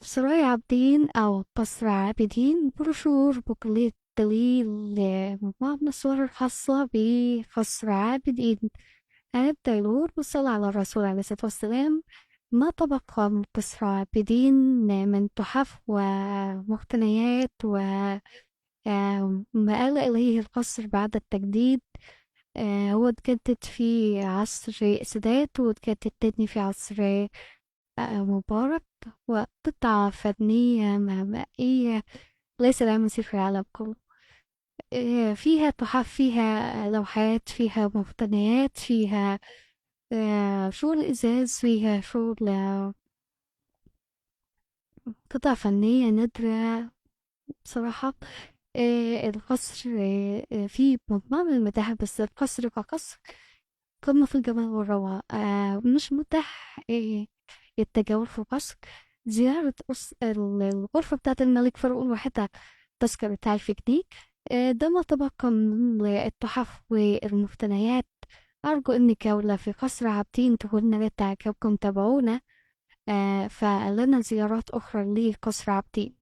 سرايا عابدين أو قصر عابدين بروشور بوكليت دليل مجموعة من الصور الخاصة بقصر عابدين. هنبدأ الأول بالصلاة على الرسول عليه الصلاة والسلام. ما تبقى من قصر عابدين من تحف ومقتنيات ما آل إليه القصر بعد التجديد. هو اتجدد في عصر السادات واتجدد تاني في عصر مبارك، وقطعة فنية مائية ليس لها مثيل في العالم كله. فيها تحف، فيها لوحات، فيها مقتنيات، فيها شغل إزاز، فيها شغل قطع فنية نادرة بصراحة. القصر فيه مجموعة من المتاحف، بس القصر كقصر قمة في الجمال والروعة. مش متاح التجول في القصر. زيارة الغرفة بتاعة الملك فاروق الواحدة التذكرة بتاع في جنيه. ده ما تبقى من التحف والمقتنيات. أرجو إن جولة في قصر عابدين تكون نالت إعجابكم. تابعونا فلنا زيارات أخرى لقصر عابدين.